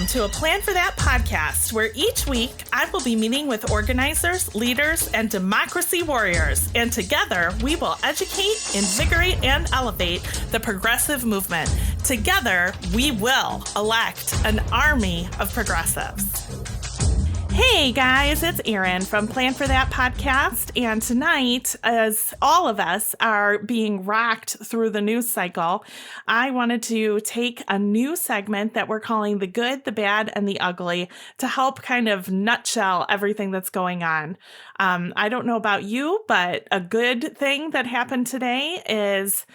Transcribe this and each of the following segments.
to a Plan for That podcast, where each week I will be meeting with organizers, leaders, and democracy warriors. And together we will educate, invigorate, and elevate the progressive movement. Together we will elect an army of progressives. Hey guys, it's Erin from Plan for That podcast, and tonight, as all of us are being rocked through the news cycle, I wanted to take a new segment that we're calling The Good, the Bad, and the Ugly to help kind of nutshell everything that's going on. I don't know about you, but a good thing that happened today is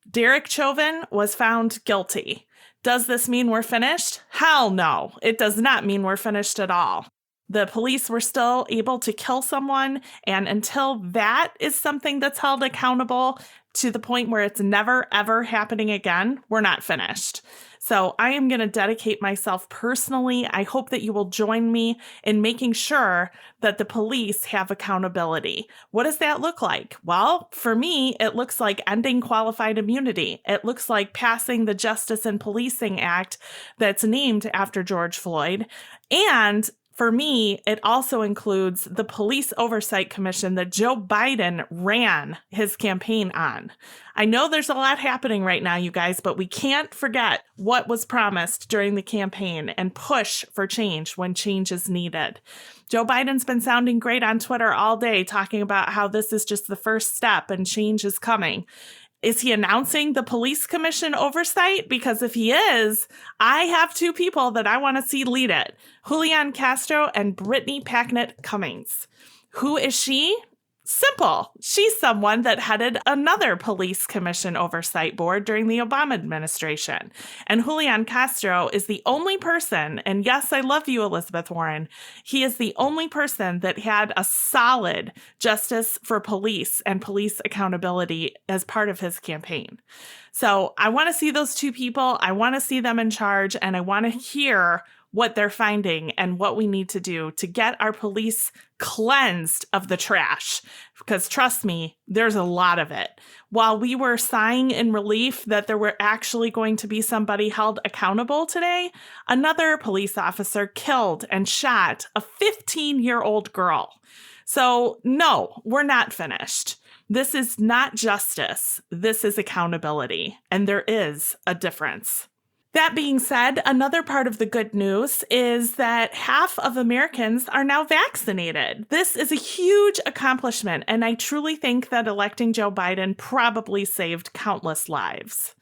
Derek Chauvin was found guilty. Does this mean we're finished? Hell no, it does not mean we're finished at all. The police were still able to kill someone, and until that is something that's held accountable to the point where it's never, ever happening again, we're not finished. So I am going to dedicate myself personally. I hope that you will join me in making sure that the police have accountability. What does that look like? Well, for me, it looks like ending qualified immunity. It looks like passing the Justice in Policing Act that's named after George Floyd. And for me, it also includes the Police Oversight Commission that Joe Biden ran his campaign on. I know there's a lot happening right now, you guys, but we can't forget what was promised during the campaign and push for change when change is needed. Joe Biden's been sounding great on Twitter all day, talking about how this is just the first step and change is coming. Is he announcing the police commission oversight? Because if he is, I have two people that I want to see lead it. Julian Castro and Brittany Packnett Cummings. Who is she? Simple. She's someone that headed another police commission oversight board during the Obama administration. And Julian Castro is the only person, and yes, I love you, Elizabeth Warren, he is the only person that had a solid justice for police and police accountability as part of his campaign. So I want to see those two people. I want to see them in charge, and I want to hear what they're finding and what we need to do to get our police cleansed of the trash. Because trust me, there's a lot of it. While we were sighing in relief that there were actually going to be somebody held accountable today, another police officer killed and shot a 15-year-old girl. So no, we're not finished. This is not justice. This is accountability. And there is a difference. That being said, another part of the good news is that half of Americans are now vaccinated. This is a huge accomplishment, and I truly think that electing Joe Biden probably saved countless lives.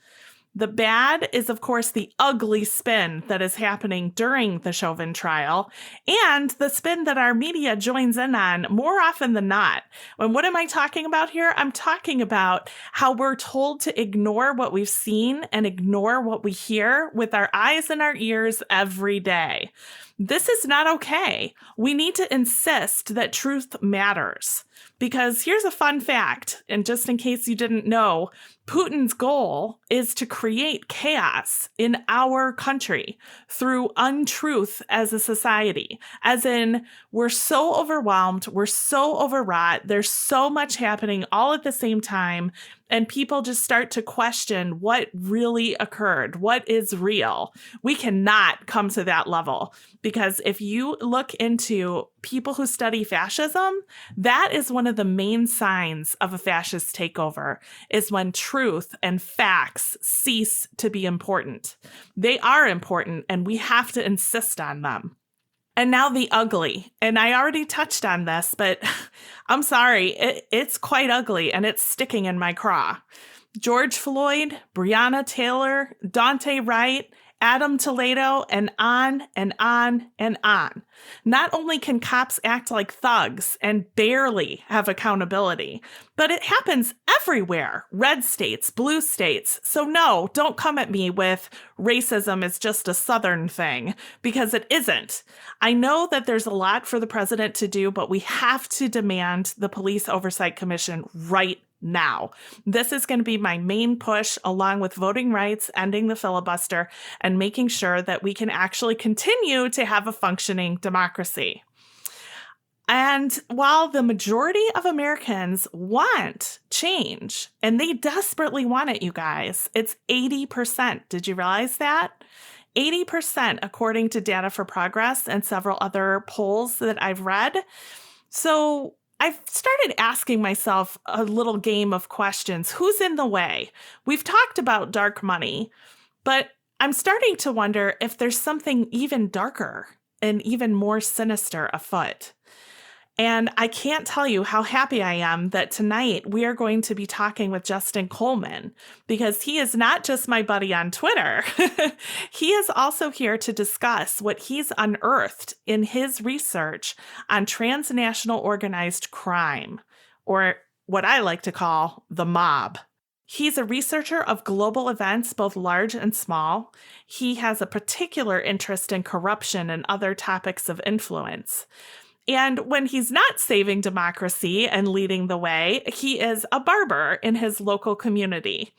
The bad is, of course, the ugly spin that is happening during the Chauvin trial, and the spin that our media joins in on more often than not. And what am I talking about here? I'm talking about how we're told to ignore what we've seen and ignore what we hear with our eyes and our ears every day. This is not okay. We need to insist that truth matters. Because here's a fun fact, and just in case you didn't know, Putin's goal is to create chaos in our country through untruth as a society. As in, we're so overwhelmed, we're so overwrought, there's so much happening all at the same time, and people just start to question what really occurred, what is real. We cannot come to that level, because if you look into people who study fascism, that is one of the main signs of a fascist takeover, is when truth and facts cease to be important. They are important, and we have to insist on them. And now the ugly. And I already touched on this, but I'm sorry, it's quite ugly, and it's sticking in my craw. George Floyd, Breonna Taylor, Daunte Wright, Adam Toledo, and on and on and on. Not only can cops act like thugs and barely have accountability, but it happens everywhere. Red states, blue states. So no, don't come at me with racism is just a Southern thing, because it isn't. I know that there's a lot for the president to do, but we have to demand the Police Oversight Commission right now. This is going to be my main push, along with voting rights, ending the filibuster, and making sure that we can actually continue to have a functioning democracy. And while the majority of Americans want change, and they desperately want it, you guys, it's 80%. Did you realize that? 80% according to Data for Progress and several other polls that I've read. So I've started asking myself a little game of questions. Who's in the way? We've talked about dark money, but I'm starting to wonder if there's something even darker and even more sinister afoot. And I can't tell you how happy I am that tonight we are going to be talking with Justin Coleman, because he is not just my buddy on Twitter. He is also here to discuss what he's unearthed in his research on transnational organized crime, or what I like to call the mob. He's a researcher of global events, both large and small. He has a particular interest in corruption and other topics of influence. And when he's not saving democracy and leading the way, he is a barber in his local community.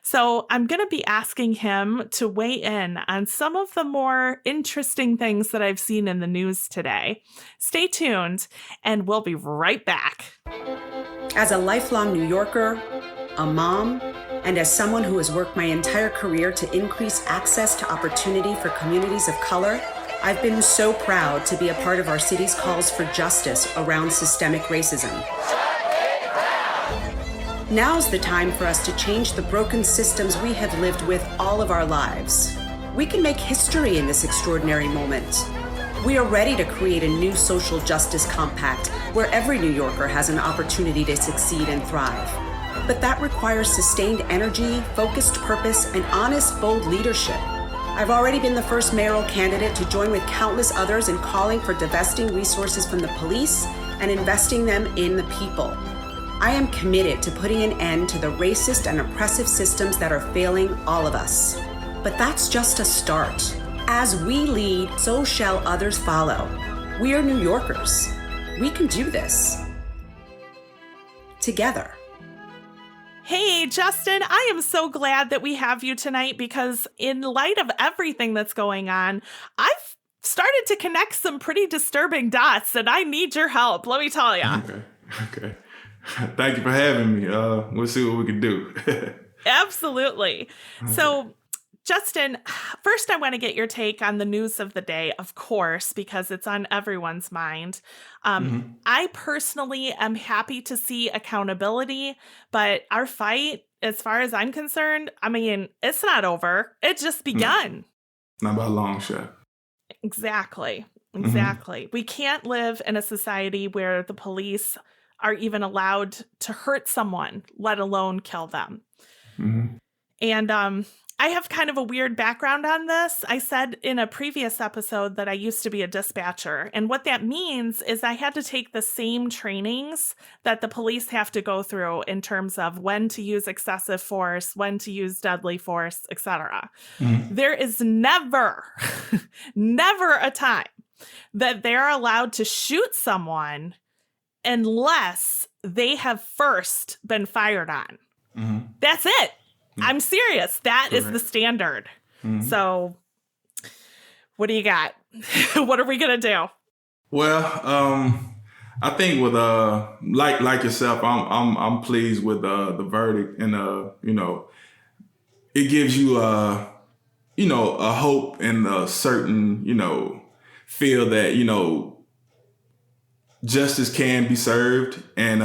So I'm going to be asking him to weigh in on some of the more interesting things that I've seen in the news today. Stay tuned, and we'll be right back. As a lifelong New Yorker, a mom, and as someone who has worked my entire career to increase access to opportunity for communities of color, I've been so proud to be a part of our city's calls for justice around systemic racism. Now's the time for us to change the broken systems we have lived with all of our lives. We can make history in this extraordinary moment. We are ready to create a new social justice compact where every New Yorker has an opportunity to succeed and thrive. But that requires sustained energy, focused purpose, and honest, bold leadership. I've already been the first mayoral candidate to join with countless others in calling for divesting resources from the police and investing them in the people. I am committed to putting an end to the racist and oppressive systems that are failing all of us. But that's just a start. As we lead, so shall others follow. We are New Yorkers. We can do this. Together. Hey, Justin, I am so glad that we have you tonight, because in light of everything that's going on, I've started to connect some pretty disturbing dots, and I need your help. Let me tell you. Okay. Thank you for having me. We'll see what we can do. Absolutely. Okay. So, Justin, first I want to get your take on the news of the day, of course, because it's on everyone's mind. I personally am happy to see accountability, but our fight, as far as I'm concerned, I mean, it's not over. It's just begun. Not by a long shot. Exactly. We can't live in a society where the police are even allowed to hurt someone, let alone kill them. And I have kind of a weird background on this. I said in a previous episode that I used to be a dispatcher. And what that means is I had to take the same trainings that the police have to go through in terms of when to use excessive force, when to use deadly force, etc. There is never a time that they're allowed to shoot someone unless they have first been fired on. That's it. I'm serious. That is the standard. So what do you got? What are we going to do? Well, I think with like yourself, I'm pleased with the verdict, and it gives you a hope and a certain feel that justice can be served, and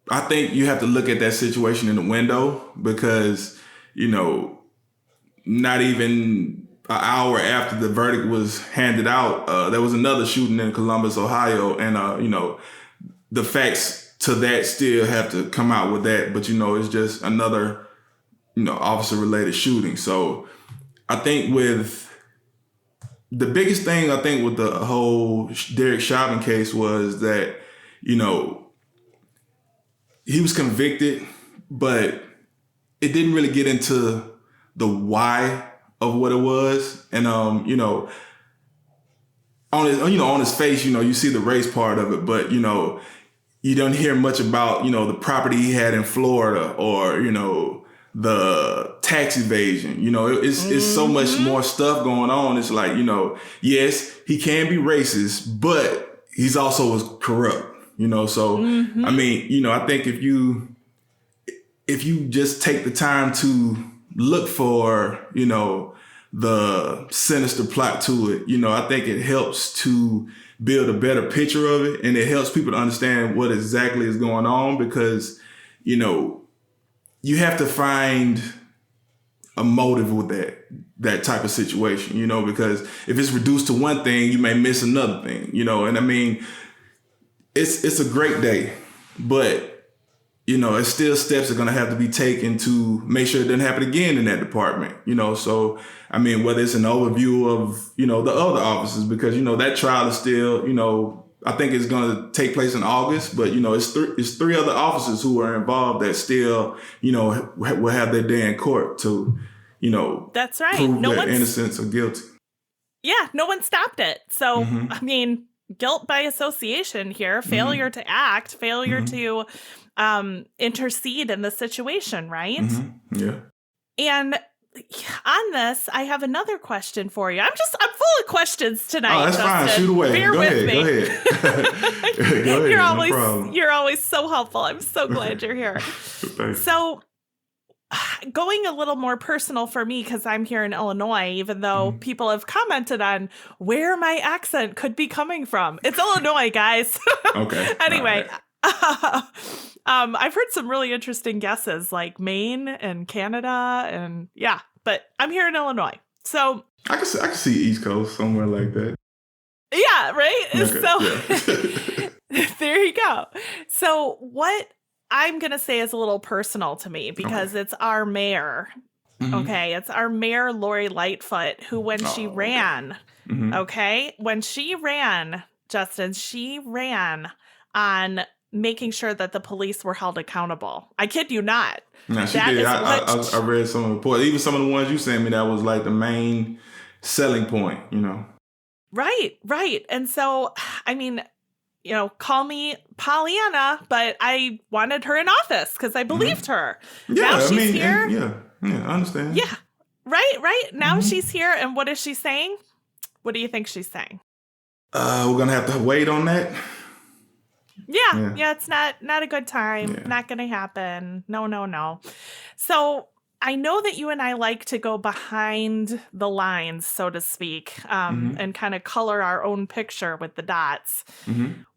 I think you have to look at that situation in the window, because, not even an hour after the verdict was handed out, there was another shooting in Columbus, Ohio. And, the facts to that still have to come out with that. But, it's just another, officer related shooting. So I think with the biggest thing, with the whole Derek Chauvin case was that, he was convicted, but it didn't really get into the why of what it was. And, on his face, you see the race part of it, but, you don't hear much about, the property he had in Florida, or, the tax evasion. It's so much more stuff going on. It's like, yes, he can be racist, but he's also was corrupt. So, I mean, I think if you just take the time to look for, the sinister plot to it. I think it helps to build a better picture of it, and it helps people to understand what exactly is going on, because, you have to find a motive with that type of situation, because if it's reduced to one thing, you may miss another thing, and I mean, it's a great day, but it's still steps are going to have to be taken to make sure it doesn't happen again in that department, so I mean, whether it's an overview of, the other officers, because, that trial is still, I think it's going to take place in August, but, it's three other officers who are involved that still, will have their day in court to, that's right. prove their innocence or guilty. Yeah, no one stopped it. So, I mean, guilt by association here, failure to act, failure to intercede in the situation, right? Yeah. And on this, I have another question for you. I'm full of questions tonight. Oh, that's Justin. fine. Shoot away. Bear Go with ahead. me. Go ahead. Go ahead. You're always so helpful. I'm so glad you're here. So, going a little more personal for me, because I'm here in Illinois, even though people have commented on where my accent could be coming from. It's Illinois, guys. Okay. Anyway. I've heard some really interesting guesses, like Maine and Canada, and yeah, but I'm here in Illinois, so I can see East Coast somewhere like that. Yeah, right. Okay, So there you go. So what I'm gonna say is a little personal to me, because it's our mayor. Okay, it's our mayor, Lori Lightfoot, who when she ran, when she ran, Justin, she ran on making sure that the police were held accountable. I kid you not. No, she did. I read some of the reports, even some of the ones you sent me. That was like the main selling point, Right. And so, I mean, call me Pollyanna, but I wanted her in office because I believed her. Yeah, now she's here. I understand. Yeah, right. Now she's here, and what is she saying? What do you think she's saying? We're gonna have to wait on that. Yeah, it's not a good time. Yeah. Not going to happen. No. So I know that you and I like to go behind the lines, so to speak, and kind of color our own picture with the dots.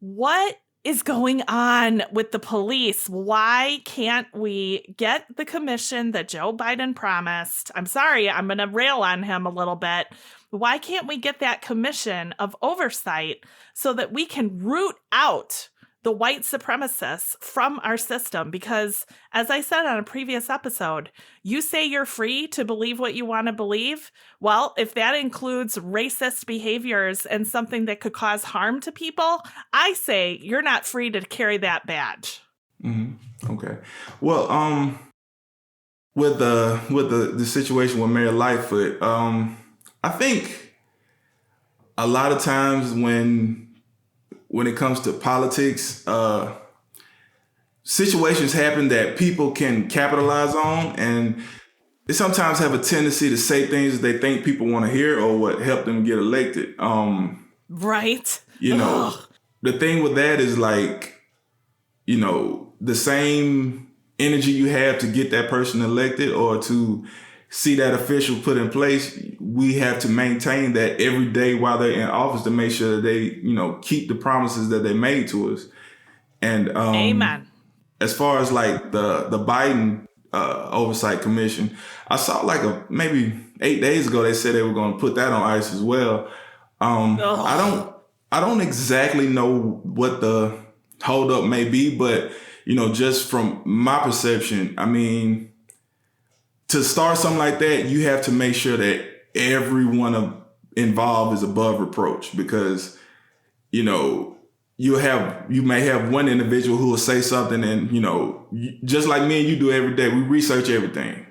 What is going on with the police? Why can't we get the commission that Joe Biden promised? I'm sorry, I'm going to rail on him a little bit. Why can't we get that commission of oversight so that we can root out the white supremacists from our system? Because as I said on a previous episode, you say you're free to believe what you want to believe. Well, if that includes racist behaviors and something that could cause harm to people, I say you're not free to carry that badge. Okay. Well, with the situation with Mayor Lightfoot, I think a lot of times when it comes to politics, situations happen that people can capitalize on, and they sometimes have a tendency to say things that they think people want to hear or what help them get elected. Right. The thing with that is like, the same energy you have to get that person elected or to see that official put in place, we have to maintain that every day while they're in office to make sure that they, keep the promises that they made to us. And Amen. As far as like the Biden Oversight Commission, I saw like maybe 8 days ago they said they were going to put that on ice as well. I don't exactly know what the holdup may be, but just from my perception, I mean, to start something like that, you have to make sure that everyone involved is above reproach, because, you may have one individual who will say something and, just like me and you do every day, we research everything,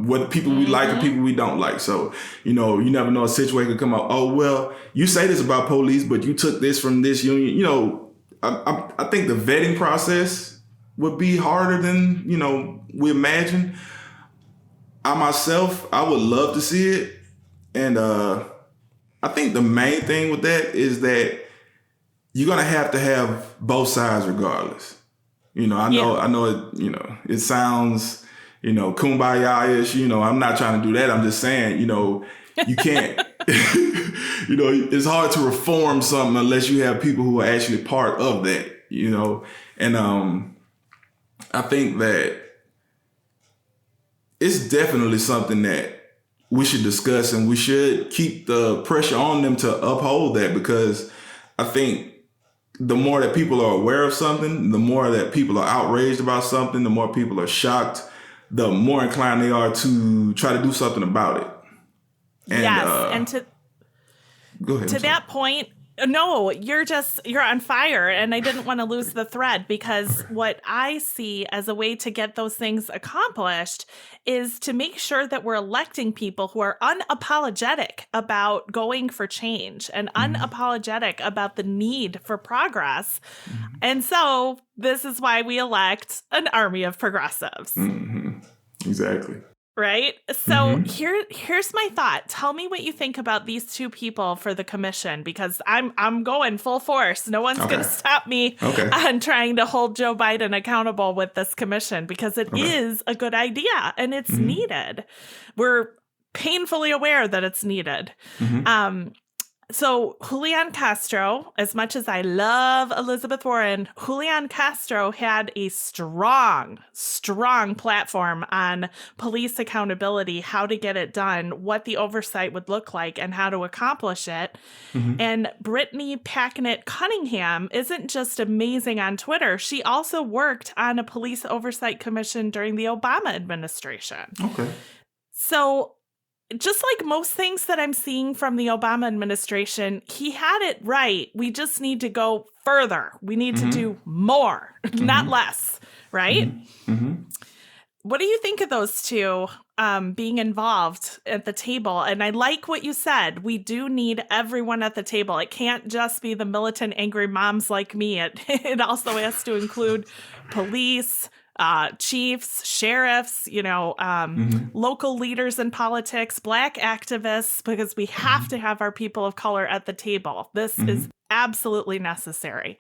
what people we like and people we don't like. So, you never know, a situation could come up. Oh, well, you say this about police, but you took this from this union. I think the vetting process would be harder than, we imagine. I myself, I would love to see it. And I think the main thing with that is that you're going to have both sides regardless. I know it, it sounds, kumbaya-ish, I'm not trying to do that. I'm just saying, you can't, it's hard to reform something unless you have people who are actually part of that, and I think that it's definitely something that we should discuss, and we should keep the pressure on them to uphold that, because I think the more that people are aware of something, the more that people are outraged about something, the more people are shocked, the more inclined they are to try to do something about it. And, and go ahead. To that point, no, you're on fire, and I didn't want to lose the thread, because what I see as a way to get those things accomplished is to make sure that we're electing people who are unapologetic about going for change and unapologetic about the need for progress. And so this is why we elect an army of progressives. Exactly. Right? So here's my thought. Tell me what you think about these two people for the commission, because I'm going full force. No one's going to stop me on trying to hold Joe Biden accountable with this commission, because it is a good idea and it's needed. We're painfully aware that it's needed. So Julian Castro, as much as I love Elizabeth Warren, Julian Castro had a strong platform on police accountability, how to get it done, what the oversight would look like, and how to accomplish it. And Brittany Packnett Cunningham isn't just amazing on Twitter. She also worked on a police oversight commission during the Obama administration. So just like most things that I'm seeing from the Obama administration, he had it right. We just need to go further. We need to do more, not less, right? What do you think of those two being involved at the table? And I like what you said. We do need everyone at the table. It can't just be the militant, angry moms like me. It also has to include police, chiefs, sheriffs, local leaders in politics, Black activists, because we have to have our people of color at the table. This is absolutely necessary.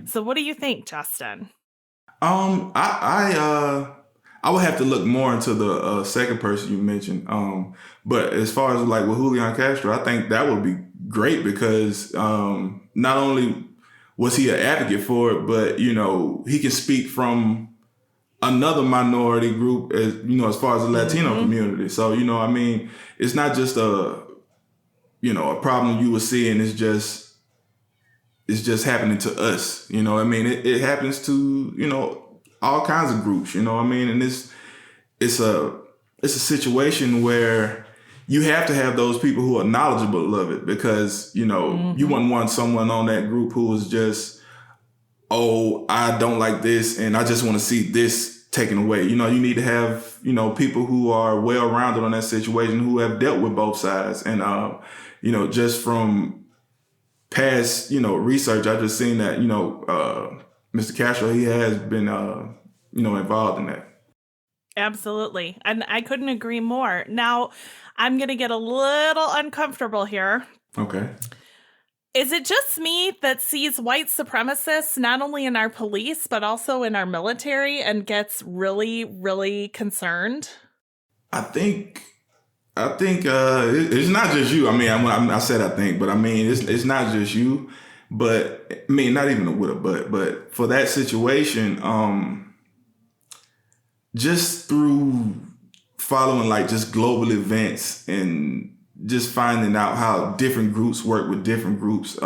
So what do you think, Justin? I would have to look more into the second person you mentioned. But as far as like with Julian Castro, I think that would be great, because not only was he an advocate for it, but, he can speak from another minority group, as far as the Latino community. So, it's not just a problem you will see, and it's just happening to us. It happens to, all kinds of groups, and it's a situation where you have to have those people who are knowledgeable of it, because, you wouldn't want someone on that group who was just, oh, I don't like this and I just want to see this taken away. You need to have, people who are well-rounded on that situation, who have dealt with both sides. And, just from past, research, I just seen that, Mr. Castro, he has been, involved in that. Absolutely. And I couldn't agree more. Now, I'm going to get a little uncomfortable here. Okay. Is it just me that sees white supremacists not only in our police, but also in our military, and gets really, really concerned? I think it's not just you. I said I think, but it's not just you. But not even a with a but for that situation, just through following like just global events and just finding out how different groups work with different groups.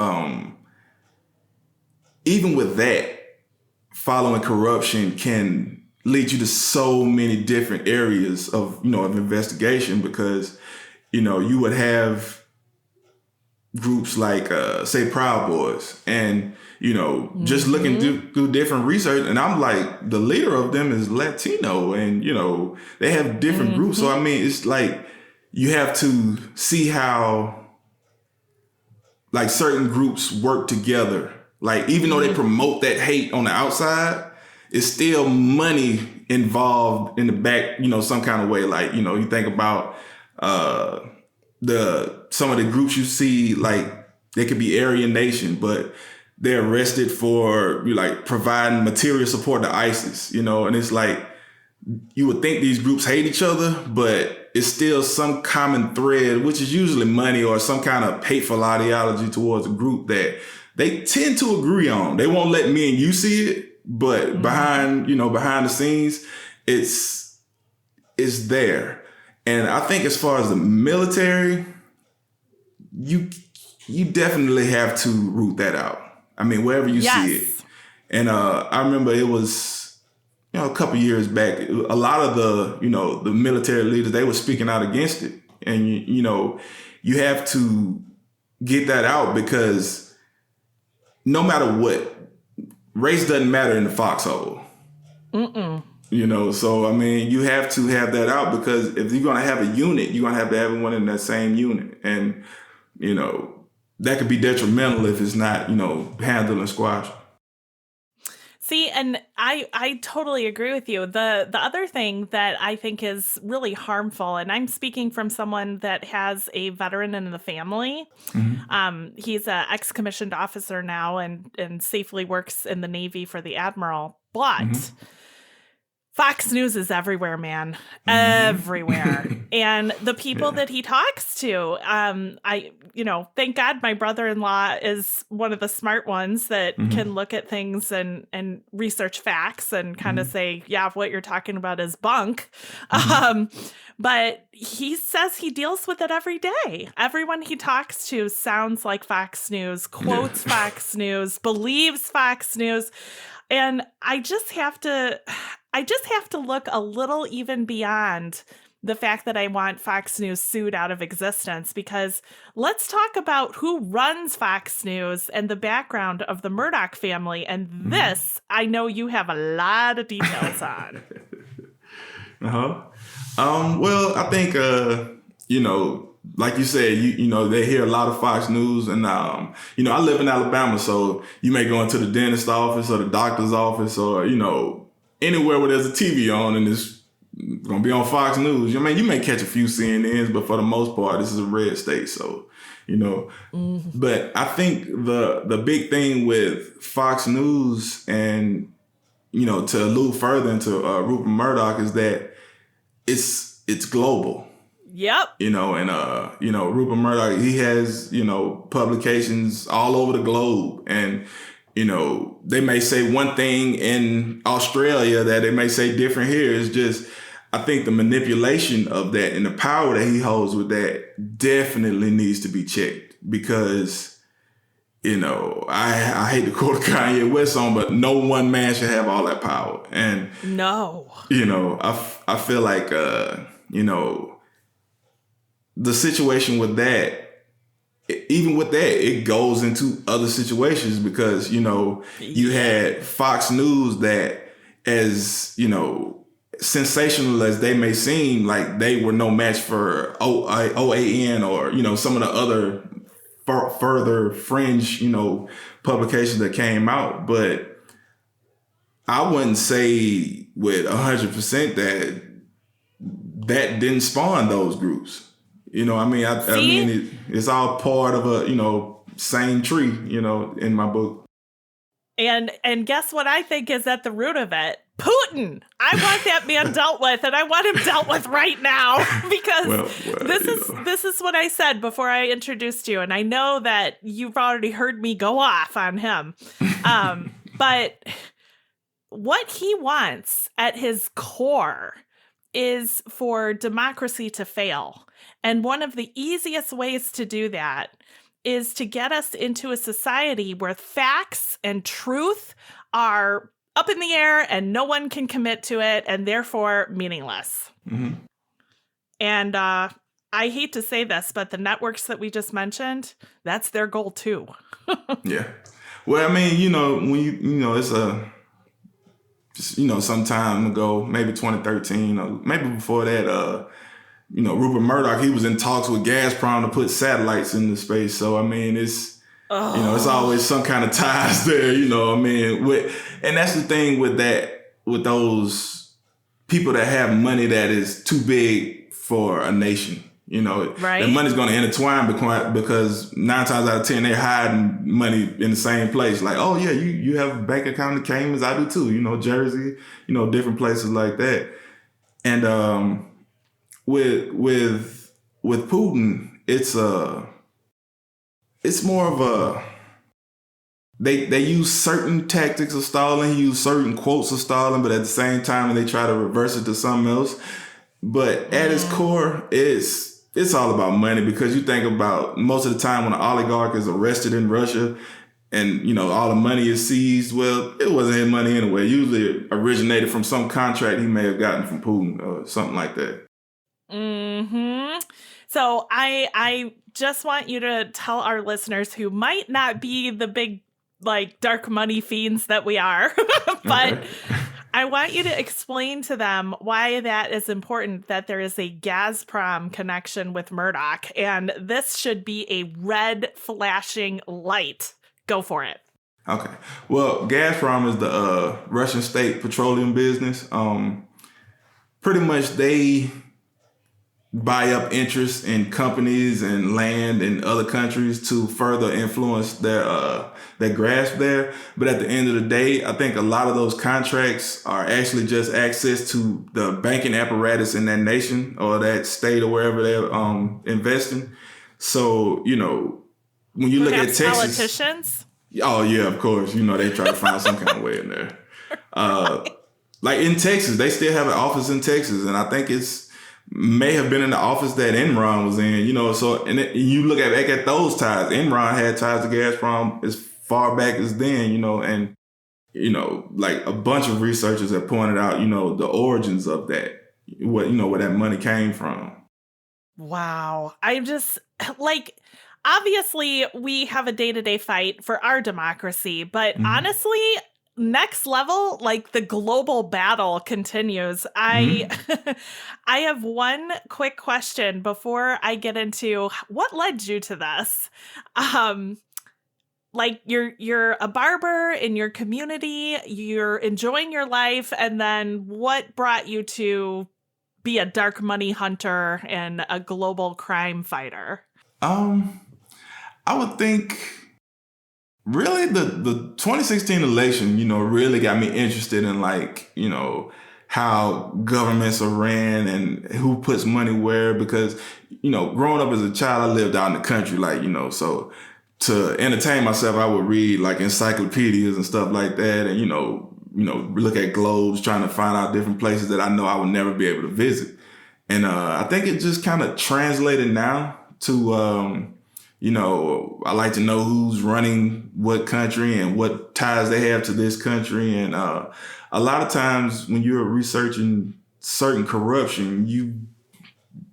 Even with that, following corruption can lead you to so many different areas of investigation, because, you would have groups like, say, Proud Boys, and, just looking through different research. And I'm like, the leader of them is Latino, and, they have different groups. So, it's like, you have to see how like certain groups work together. Like, even though they promote that hate on the outside, it's still money involved in the back, some kind of way. Like, you think about some of the groups you see, like they could be Aryan Nation, but they're arrested for like providing material support to ISIS, and it's like, you would think these groups hate each other, but it's still some common thread, which is usually money or some kind of hateful ideology towards a group that they tend to agree on. They won't let me and you see it, but behind the scenes, it's there. And I think as far as the military, you definitely have to root that out. I mean, wherever you see it. And I remember it was, a couple years back, a lot of the military leaders, they were speaking out against it. And, you have to get that out, because no matter what, race doesn't matter in the foxhole. So, I mean, you have to have that out, because if you're going to have a unit, you're going to have everyone in that same unit. And, that could be detrimental if it's not, handled and squashed. See, and I totally agree with you. The other thing that I think is really harmful, and I'm speaking from someone that has a veteran in the family. He's an ex-commissioned officer now and safely works in the Navy for the Admiral. But Fox News is everywhere, man. Everywhere. And the people that he talks to, thank God my brother-in-law is one of the smart ones that can look at things and research facts and kind of say, yeah, what you're talking about is bunk. But he says he deals with it every day. Everyone he talks to sounds like Fox News, quotes Fox News, believes Fox News. And I just have to look a little even beyond the fact that I want Fox News sued out of existence, because let's talk about who runs Fox News and the background of the Murdoch family. And this, I know you have a lot of details on. Well, I think, like you said, they hear a lot of Fox News, and, I live in Alabama, so you may go into the dentist office or the doctor's office or, anywhere where there's a TV on and it's going to be on Fox News. I mean, you may catch a few CNNs, but for the most part, this is a red state. So, but I think the big thing with Fox News and, to allude further into Rupert Murdoch is that it's global. Yep. Rupert Murdoch, he has, publications all over the globe, and they may say one thing in Australia that they may say different here. It's just, I think the manipulation of that and the power that he holds with that definitely needs to be checked, because, I hate to quote a Kanye West song, but no one man should have all that power. And no, I feel like, the situation with that, even with that, it goes into other situations, because, you had Fox News that, as, sensational as they may seem, like they were no match for OAN or, some of the other further fringe, publications that came out. But I wouldn't say with 100% that didn't spawn those groups. I mean, it's all part of a, same tree, in my book. And guess what I think is at the root of it? Putin. I want that man dealt with, and I want him dealt with right now, because this is what I said before I introduced you. And I know that you've already heard me go off on him. But what he wants at his core is for democracy to fail. And one of the easiest ways to do that is to get us into a society where facts and truth are up in the air and no one can commit to it and therefore meaningless. And I hate to say this, but the networks that we just mentioned, that's their goal too. Yeah. Well, I mean, when it's some time ago, maybe 2013 or maybe before that, Rupert Murdoch, he was in talks with Gazprom to put satellites into space. So, I mean, it's always some kind of ties there, and that's the thing with those people that have money that is too big for a nation. Right. The money's going to intertwine because 9 times out of 10, they're hiding money in the same place. Like, oh yeah, you have a bank account in the Caymans. I do too, Jersey, different places like that. And, with Putin, it's more of a they use certain tactics of stalling, use certain quotes of stalling, but at the same time they try to reverse it to something else. But at its core, it's all about money, because you think about most of the time when an oligarch is arrested in Russia and, all the money is seized, well, it wasn't his money anyway. Usually it originated from some contract he may have gotten from Putin or something like that. Mm-hmm. So I just want you to tell our listeners who might not be the big, dark money fiends that we are, but okay. I want you to explain to them why that is important, that there is a Gazprom connection with Murdoch, and this should be a red flashing light. Go for it. Okay. Well, Gazprom is the Russian state petroleum business. Pretty much they buy up interest in companies and land in other countries to further influence their grasp there. But at the end of the day, I think a lot of those contracts are actually just access to the banking apparatus in that nation or that state or wherever they're investing. So, when you look at Texas, politicians. Oh yeah, of course. They try to find some kind of way in there. Like in Texas, they still have an office in Texas, and I think may have been in the office that Enron was in. So and you look back at those ties. Enron had ties to Gazprom as far back as then, and like a bunch of researchers have pointed out, the origins of that, where that money came from. Wow, I'm just obviously, we have a day-to-day fight for our democracy, but honestly, next level, the global battle continues. I have one quick question before I get into what led you to this. You're a barber in your community, you're enjoying your life, and then what brought you to be a dark money hunter and a global crime fighter? I would think really the 2016 election, really got me interested in how governments are ran and who puts money where, because, growing up as a child, I lived out in the country, so to entertain myself, I would read encyclopedias and stuff like that. And, look at globes, trying to find out different places that I know I would never be able to visit. And, I think it just kind of translated now to, I like to know who's running what country and what ties they have to this country. And a lot of times when you're researching certain corruption, you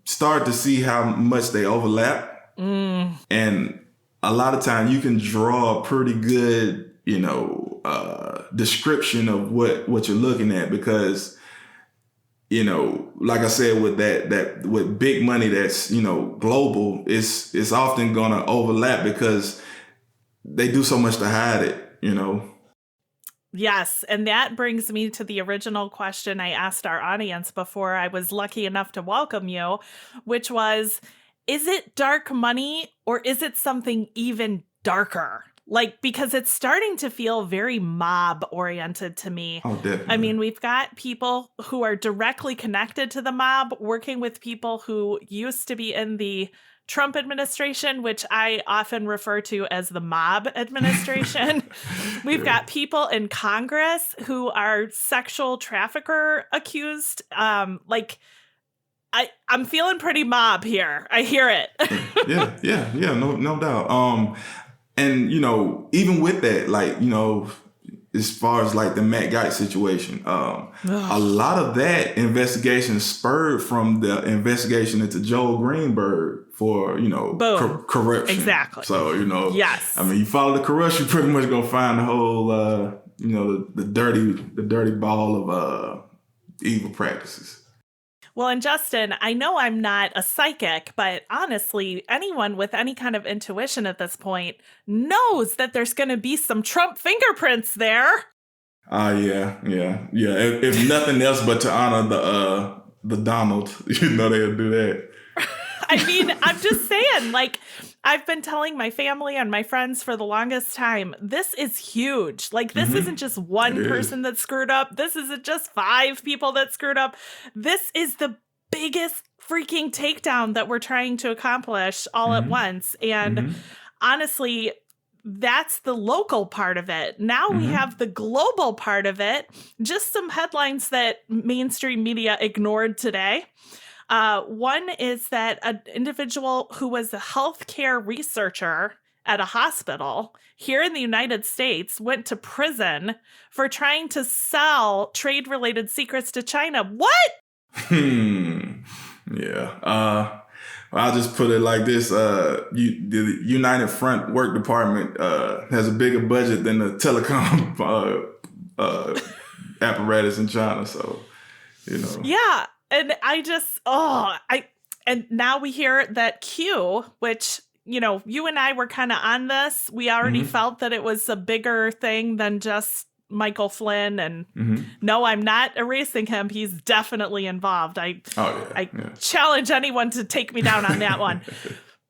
start to see how much they overlap. And a lot of times you can draw a pretty good, description of what you're looking at, because like I said, with that with big money that's, global, it's often going to overlap because they do so much to hide it, Yes. And that brings me to the original question I asked our audience before I was lucky enough to welcome you, which was, is it dark money or is it something even darker? Because it's starting to feel very mob oriented to me. Oh, definitely. I mean, we've got people who are directly connected to the mob working with people who used to be in the Trump administration, which I often refer to as the mob administration. We've got people in Congress who are sexual trafficker accused. I'm feeling pretty mob here. I hear it. Yeah. No doubt. And, even with that, as far as the Matt Gaetz situation, a lot of that investigation spurred from the investigation into Joel Greenberg for, corruption. Exactly. So, yes. I mean, you follow the corruption, you're pretty much going to find the whole, the dirty ball of evil practices. Well, and Justin, I know I'm not a psychic, but honestly, anyone with any kind of intuition at this point knows that there's going to be some Trump fingerprints there. Yeah. If nothing else but to honor the Donald, they'll do that. I mean, I'm just saying, I've been telling my family and my friends for the longest time, this is huge. This isn't just one person that screwed up. This isn't just 5 people that screwed up. This is the biggest freaking takedown that we're trying to accomplish all at once. And honestly, that's the local part of it. Now we have the global part of it. Just some headlines that mainstream media ignored today. One is that an individual who was a healthcare researcher at a hospital here in the United States went to prison for trying to sell trade-related secrets to China. What? Yeah. I'll just put it like this. The United Front Work Department has a bigger budget than the telecom apparatus in China. So, Yeah. And and now we hear that Q, which, you and I were kind of on this. We already felt that it was a bigger thing than just Michael Flynn. And no, I'm not erasing him. He's definitely involved. I challenge anyone to take me down on that one.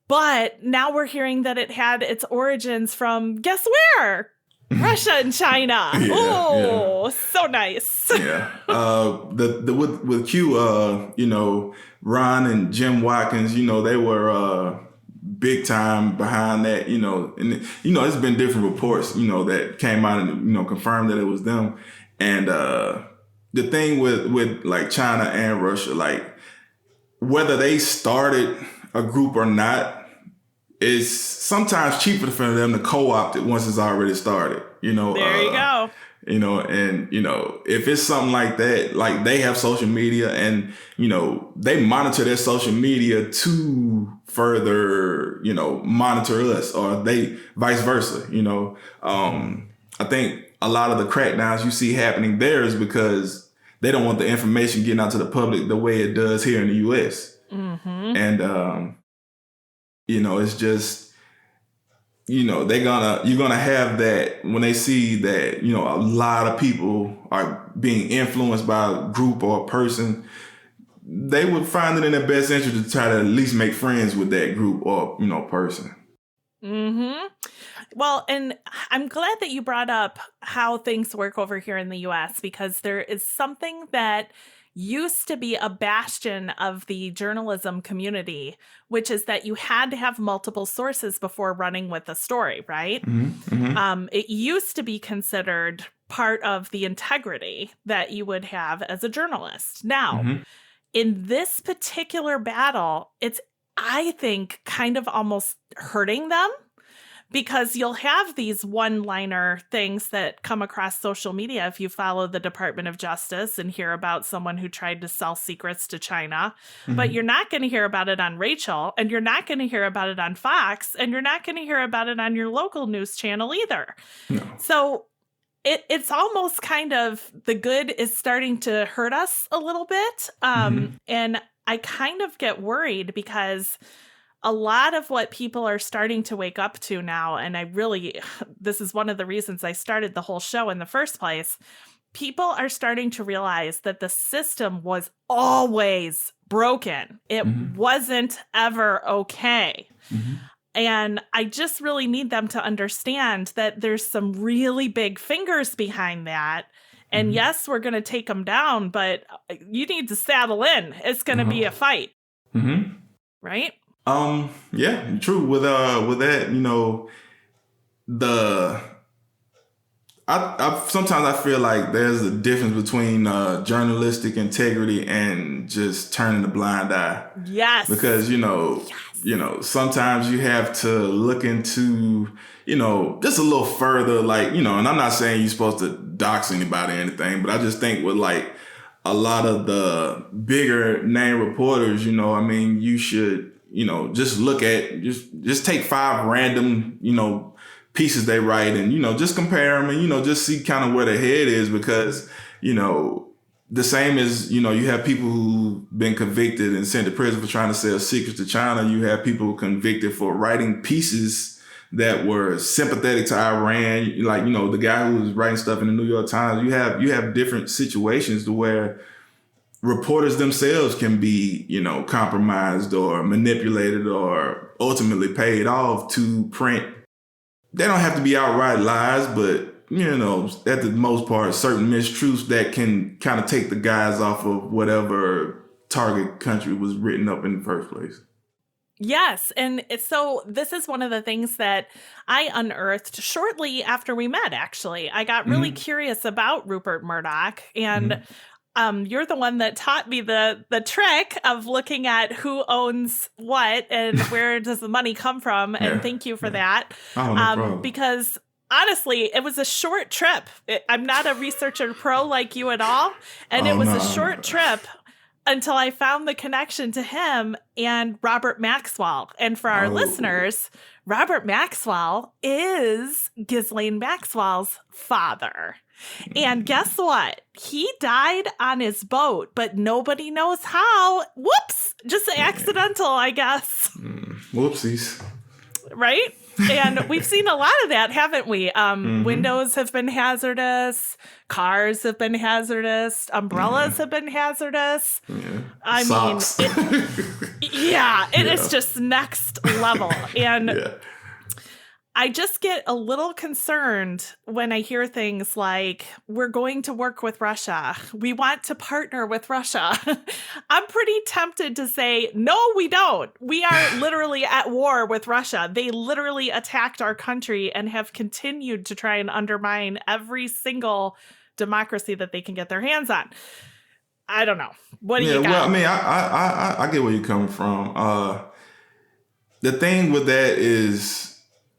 But now we're hearing that it had its origins from, guess where? Russia and China. So nice. Yeah. With Q, Ron and Jim Watkins, they were big time behind that, and it's been different reports, that came out and confirmed that it was them. And the thing with like China and Russia, like whether they started a group or not, it's sometimes cheaper for them to co-opt it once it's already started. There you go. And if it's something like that, like they have social media and, they monitor their social media to further, monitor us, or they vice versa. I think a lot of the crackdowns you see happening there is because they don't want the information getting out to the public the way it does here in the US. And, it's just, you're gonna have that when they see that, a lot of people are being influenced by a group or a person. They would find it in their best interest to try to at least make friends with that group or, person. Well, and I'm glad that you brought up how things work over here in the US, because there is something that used to be a bastion of the journalism community, which is that you had to have multiple sources before running with a story, right? It used to be considered part of the integrity that you would have as a journalist. Now, in this particular battle, it's, I think, kind of almost hurting them, because you'll have these one-liner things that come across social media if you follow the Department of Justice and hear about someone who tried to sell secrets to China. But you're not going to hear about it on Rachel, and you're not going to hear about it on Fox, and you're not going to hear about it on your local news channel either. No. So it's almost kind of, the good is starting to hurt us a little bit. And I kind of get worried, because a lot of what people are starting to wake up to now, and this is one of the reasons I started the whole show in the first place, people are starting to realize that the system was always broken. It wasn't ever okay. And I just really need them to understand that there's some really big fingers behind that. And yes, we're going to take them down, but you need to saddle in. It's going to be a fight. Right? Yeah, true. With that, I sometimes I feel like there's a difference between journalistic integrity and just turning a blind eye. Yes. Because sometimes you have to look into just a little further, like, and I'm not saying you're supposed to dox anybody or anything, but I just think with like a lot of the bigger name reporters, you should just look at, just take 5 random, pieces they write and, just compare them and, just see kind of where their head is, because, the same as, you have people who've been convicted and sent to prison for trying to sell secrets to China. You have people convicted for writing pieces that were sympathetic to Iran. Like, the guy who was writing stuff in the New York Times. You have different situations to where reporters themselves can be, compromised or manipulated or ultimately paid off to print. They don't have to be outright lies, but, at the most part, certain mistruths that can kind of take the guys off of whatever target country was written up in the first place. Yes. And so this is one of the things that I unearthed shortly after we met, actually. I got really curious about Rupert Murdoch, and you're the one that taught me the trick of looking at who owns what and where does the money come from. And thank you for that. Oh, no problem. Because honestly, it was a short trip. I'm not a researcher pro like you at all. And it was a short trip until I found the connection to him and Robert Maxwell. And for our listeners, Robert Maxwell is Ghislaine Maxwell's father. And guess what? He died on his boat, but nobody knows how. Whoops! Just accidental, I guess. Whoopsies. Right? And we've seen a lot of that, haven't we? Windows have been hazardous. Cars have been hazardous. Umbrellas have been hazardous. Yeah. I Socks. mean, it is just next level. And I just get a little concerned when I hear things like, we're going to work with Russia. We want to partner with Russia. I'm pretty tempted to say, no, we don't. We are literally at war with Russia. They literally attacked our country and have continued to try and undermine every single democracy that they can get their hands on. I don't know. What do you got? Well, I mean, I get where you're coming from. The thing with that is,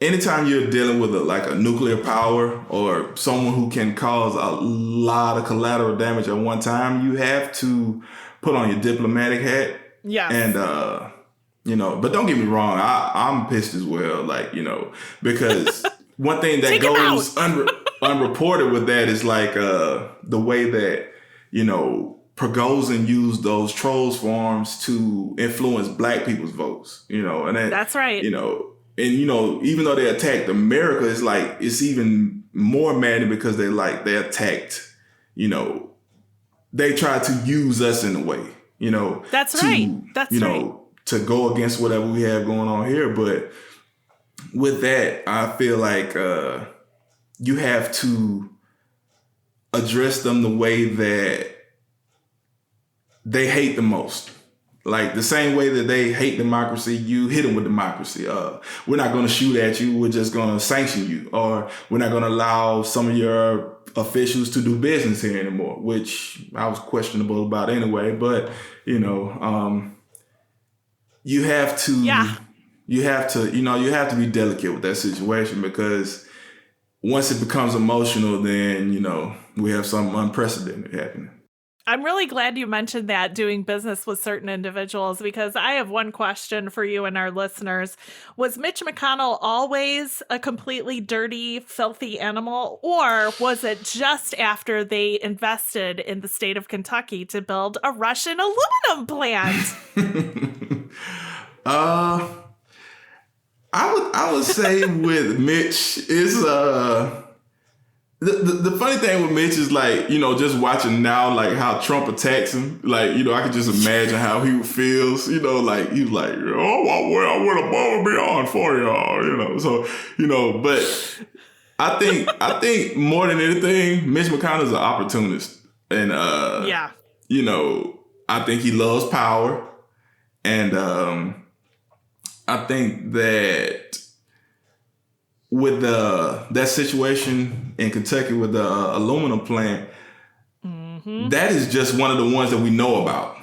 anytime you're dealing with a nuclear power or someone who can cause a lot of collateral damage at one time, you have to put on your diplomatic hat. Yeah. And, but don't get me wrong, I'm pissed as well, because one thing that goes unreported with that is the way that, Prigozhin used those trolls forums to influence black people's votes, and that's right. And, even though they attacked America, it's even more maddening because they attacked, they tried to use us in a way, That's right. That's right. To go against whatever we have going on here. But with that, I feel like you have to address them the way that they hate the most. Like the same way that they hate democracy, you hit them with democracy. We're not going to shoot at you. We're just going to sanction you. Or we're not going to allow some of your officials to do business here anymore, which I was questionable about anyway. But, you have to be delicate with that situation, because once it becomes emotional, then, we have something unprecedented happening. I'm really glad you mentioned that, doing business with certain individuals, because I have one question for you and our listeners. Was Mitch McConnell always a completely dirty, filthy animal, or was it just after they invested in the state of Kentucky to build a Russian aluminum plant? I would say with Mitch is The funny thing with Mitch is just watching now, how Trump attacks him. I could just imagine how he feels, he's like, oh, I went above and beyond for y'all, So, but I think more than anything, Mitch McConnell is an opportunist. And, I think he loves power. And I think that with that situation in Kentucky with the aluminum plant, that is just one of the ones that we know about.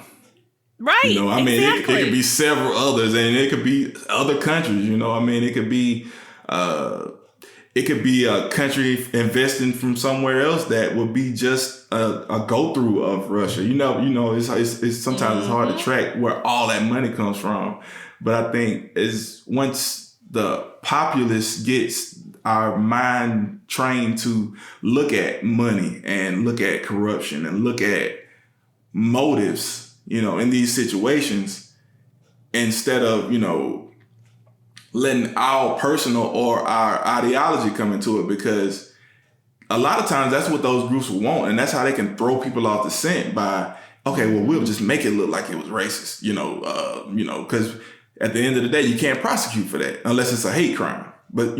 Right. It could be several others, and it could be other countries. It could be a country investing from somewhere else that would be just a go through of Russia. It's sometimes it's hard to track where all that money comes from. But I think once the populace gets our mind trained to look at money and look at corruption and look at motives, in these situations, instead of, letting our personal or our ideology come into it, because a lot of times that's what those groups want. And that's how they can throw people off the scent by, okay, well, we'll just make it look like it was racist, because at the end of the day, you can't prosecute for that unless it's a hate crime. But,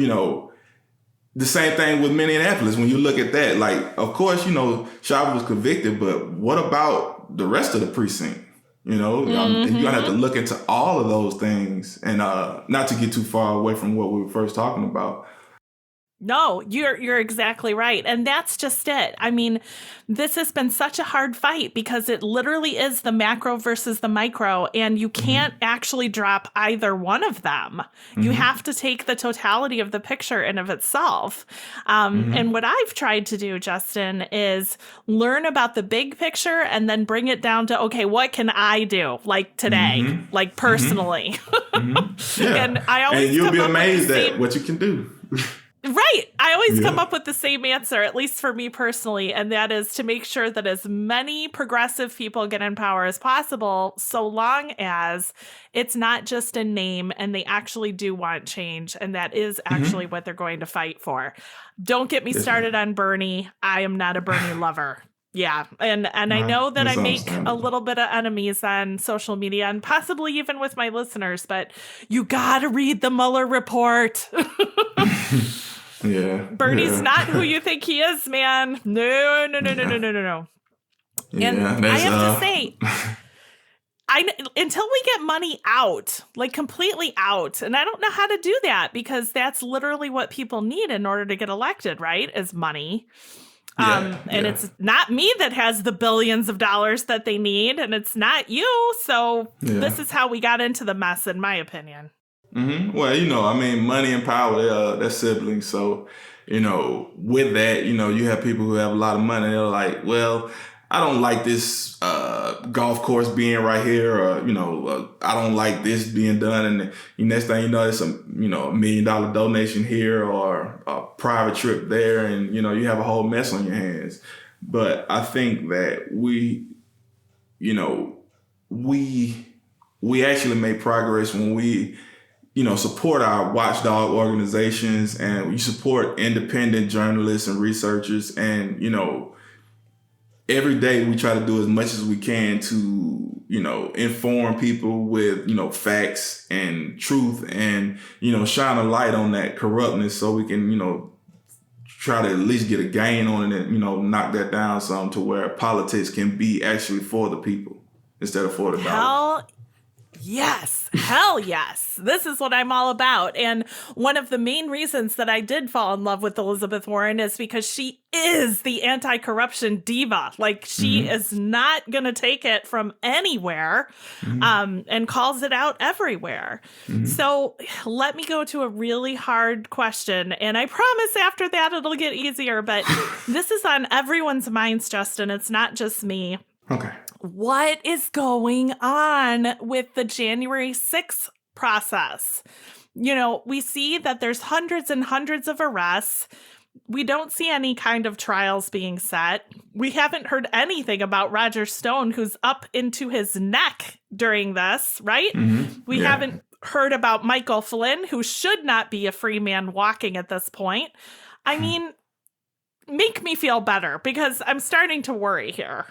the same thing with Minneapolis. When you look at that, of course, Chauvel was convicted, but what about the rest of the precinct? And you're gonna have to look into all of those things, and not to get too far away from what we were first talking about. No, you're exactly right. And that's just it. I mean, this has been such a hard fight because it literally is the macro versus the micro, and you can't actually drop either one of them. You have to take the totality of the picture in of itself. And what I've tried to do, Justin, is learn about the big picture and then bring it down to, okay, what can I do like today, like personally? Yeah. And I always and you'll be come up with the amazed at same- what you can do. Right. I always come up with the same answer, at least for me personally, and that is to make sure that as many progressive people get in power as possible, so long as it's not just a name and they actually do want change, and that is actually what they're going to fight for. Don't get me started on Bernie. I am not a Bernie lover. Yeah. And I know that I make a little bit of enemies on social media and possibly even with my listeners, but you got to read the Mueller report. Yeah. Bernie's not who you think he is, man. No. Yeah, and I have to say, until we get money out, like completely out, and I don't know how to do that because that's literally what people need in order to get elected, right? Is money. And it's not me that has the billions of dollars that they need, and it's not you. So this is how we got into the mess, in my opinion. Well, I mean, money and power, they're siblings. So, with that, you have people who have a lot of money. They're like, well, I don't like this golf course being right here, or, I don't like this being done. And the next thing you know, it's a $1 million donation here or a private trip there. And, you have a whole mess on your hands. But I think that we actually make progress when we support our watchdog organizations, and we support independent journalists and researchers. And, every day we try to do as much as we can to, inform people with, facts and truth, and, shine a light on that corruptness so we can, try to at least get a gain on it and, knock that down some to where politics can be actually for the people instead of for the dollar. Yes. Hell yes. This is what I'm all about. And one of the main reasons that I did fall in love with Elizabeth Warren is because she is the anti-corruption diva. Like, she is not going to take it from anywhere, and calls it out everywhere. So let me go to a really hard question. And I promise after that it'll get easier. But this is on everyone's minds, Justin. It's not just me. Okay. What is going on with the January 6th process? We see that there's hundreds and hundreds of arrests. We don't see any kind of trials being set. We haven't heard anything about Roger Stone, who's up into his neck during this, right? We haven't heard about Michael Flynn, who should not be a free man walking at this point. I mean, make me feel better because I'm starting to worry here.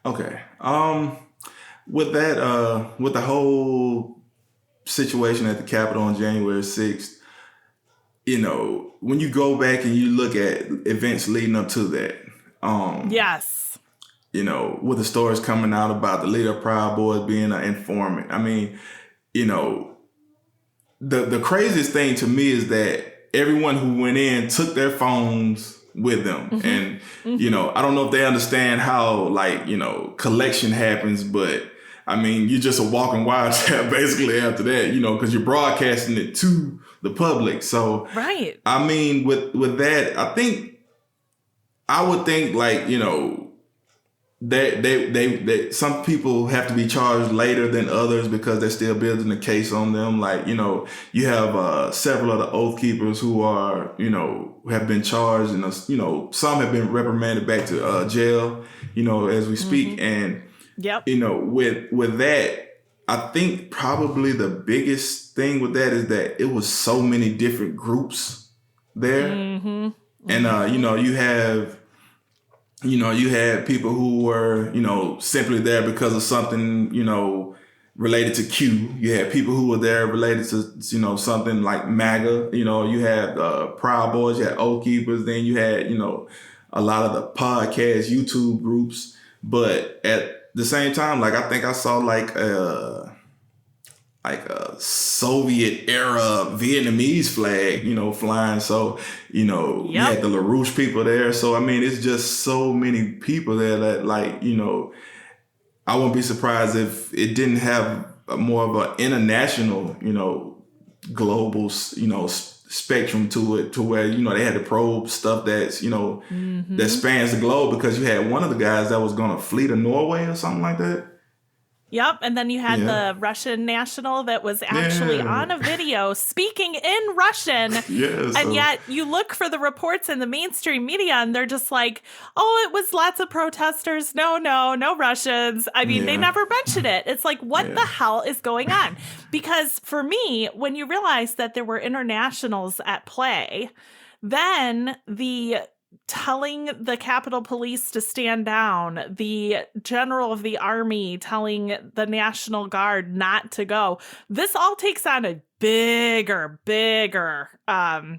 Okay. With that, with the whole situation at the Capitol on January 6th, when you go back and you look at events leading up to that, yes, with the stories coming out about the leader of Proud Boys being an informant. I mean, the craziest thing to me is that everyone who went in took their phones with them. And, I don't know if they understand how, collection happens, but I mean, you're just a walking wiretap basically after that, because you're broadcasting it to the public. So, right. I mean, with that, I would think that some people have to be charged later than others because they're still building a case on them. You have several of the Oath Keepers who are, have been charged, and, some have been reprimanded back to jail, as we speak. And, with that, I think probably the biggest thing with that is that it was so many different groups there. And, you had people who were, simply there because of something, related to Q. You had people who were there related to, something like MAGA. You had Proud Boys, you had Oath Keepers, then you had, a lot of the podcast, YouTube groups. But at the same time, like I think I saw like a Soviet era Vietnamese flag, flying. So, you had the LaRouche people there. So, I mean, it's just so many people there that I wouldn't be surprised if it didn't have more of an international, global, spectrum to it, to where, they had to probe stuff that's, that spans the globe, because you had one of the guys that was going to flee to Norway or something like that. Yep, and then you had the Russian national that was actually on a video speaking in Russian. And yet you look for the reports in the mainstream media and they're just like, oh, it was lots of protesters. No Russians. I mean, they never mentioned it. It's like, what the hell is going on? Because for me, when you realize that there were internationals at play, then the telling the Capitol Police to stand down, the general of the army telling the National Guard not to go. This all takes on a bigger, a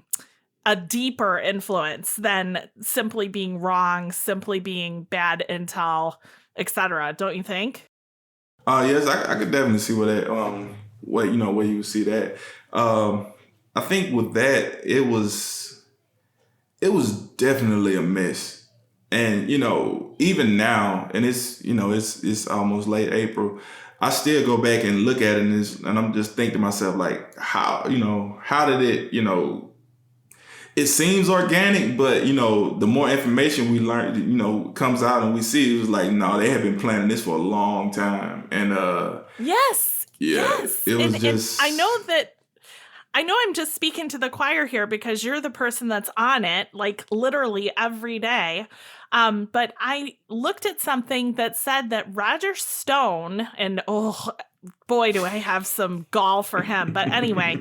deeper influence than simply being wrong, simply being bad intel, etc. Don't you think? Yes, I could definitely see where that, where you would see that. I think with that, it was definitely a mess. And, even now, and it's almost late April, I still go back and look at it and I'm just thinking to myself, like, how did it, it seems organic, but, the more information we learn, comes out and we see, it was like, no, they have been planning this for a long time. And, yes. It was I know I'm just speaking to the choir here because you're the person that's on it, like literally every day. But I looked at something that said that Roger Stone, and oh boy, do I have some gall for him. But anyway,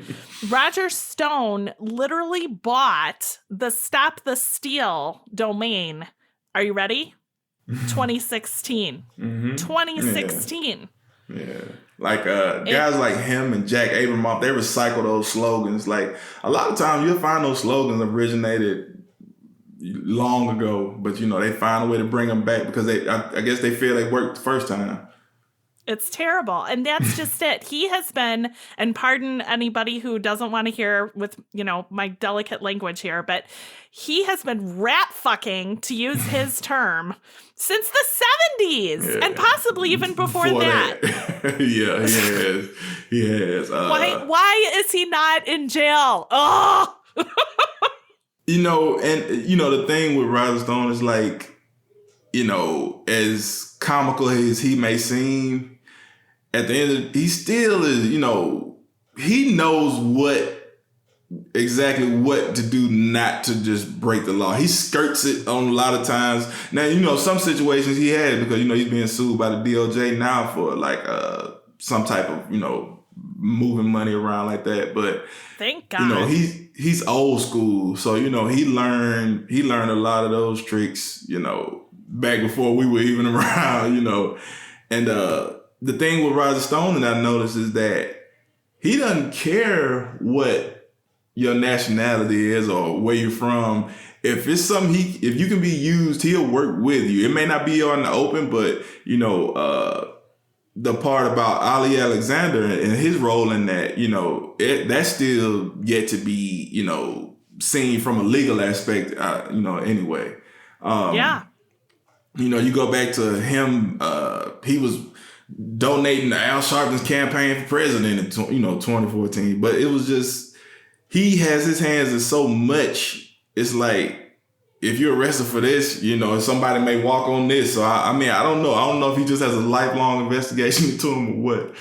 Roger Stone literally bought the Stop the Steal domain. Are you ready? 2016. 2016. Yeah. Like guys like him and Jack Abramoff, they recycle those slogans. Like a lot of times you'll find those slogans originated long ago, but they find a way to bring them back because I guess they feel they worked the first time. It's terrible. And that's just it. He has been, and pardon anybody who doesn't want to hear with, my delicate language here, but he has been rat fucking, to use his term, since the 70s and possibly even before that. Yeah, he has. Why is he not in jail? Oh! The thing with Roger Stone is like, as comical as he may seem, at the end he still is, he knows exactly what to do not to just break the law. He skirts it on a lot of times. Now, some situations he had because, he's being sued by the DOJ now for like some type of, moving money around like that. But thank God. He's old school. So, he learned a lot of those tricks, back before we were even around, And the thing with Roger Stone that I noticed is that he doesn't care what your nationality is or where you're from. If it's something if you can be used, he'll work with you. It may not be on the open, but the part about Ali Alexander and his role in that, that's still yet to be, seen from a legal aspect, anyway. You go back to him, he was donating to Al Sharpton's campaign for president in 2014, but it was just, he has his hands in so much. It's like, if you're arrested for this, somebody may walk on this. So I don't know if he just has a lifelong investigation into him or what.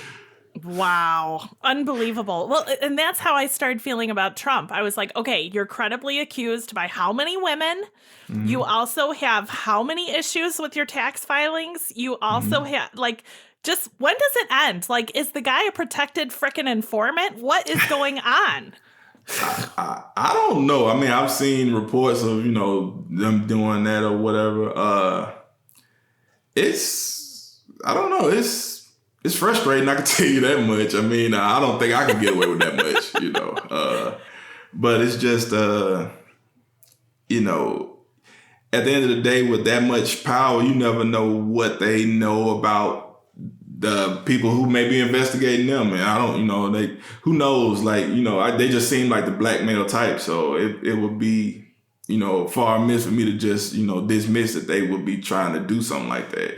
Wow. Unbelievable. Well, and that's how I started feeling about Trump. I was like, okay, you're credibly accused by how many women? Mm-hmm. You also have how many issues with your tax filings? You also have, just when does it end? Like, is the guy a protected frickin' informant? What is going on? I don't know. I mean, I've seen reports of, them doing that or whatever. I don't know. It's frustrating. I can tell you that much. I mean, I don't think I can get away with that much, but it's just, at the end of the day, with that much power, you never know what they know about the people who may be investigating them. And I don't, who knows? Like, they just seem like the blackmail type. So it would be, far amiss for me to just, dismiss that they would be trying to do something like that,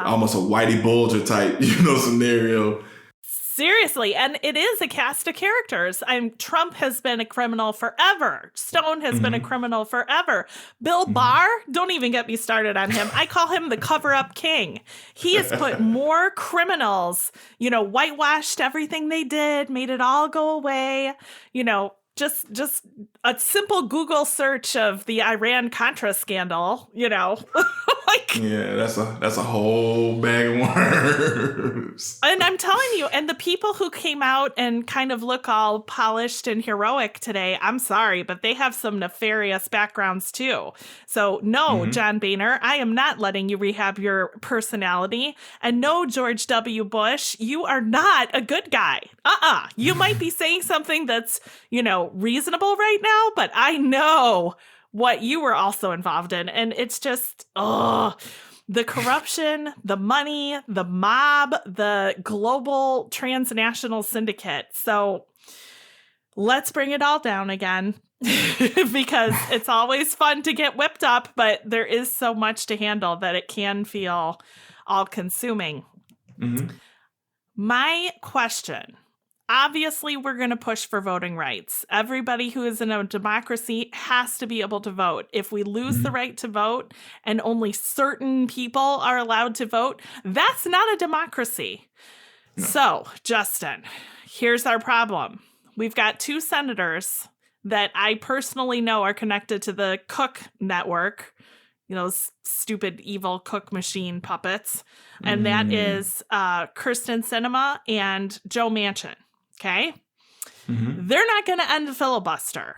almost a Whitey Bulger type, scenario. Seriously, and it is a cast of characters. Trump has been a criminal forever. Stone has been a criminal forever. Bill Barr, don't even get me started on him. I call him the cover-up king. He has put more criminals, whitewashed everything they did, made it all go away, just a simple Google search of the Iran-Contra scandal, Yeah, that's a whole bag of worms. And I'm telling you, and the people who came out and kind of look all polished and heroic today, I'm sorry, but they have some nefarious backgrounds too. So no, John Boehner, I am not letting you rehab your personality. And no, George W. Bush, you are not a good guy. You might be saying something that's, reasonable right now, but I know what you were also involved in. And it's just, the corruption, the money, the mob, the global transnational syndicate. So let's bring it all down again because it's always fun to get whipped up, but there is so much to handle that it can feel all consuming. My question. Obviously, we're going to push for voting rights. Everybody who is in a democracy has to be able to vote. If we lose the right to vote and only certain people are allowed to vote, that's not a democracy. No. So, Justin, here's our problem. We've got 2 senators that I personally know are connected to the Cook network, those stupid, evil Cook machine puppets. And that is Kyrsten Sinema and Joe Manchin. Okay. They're not going to end the filibuster.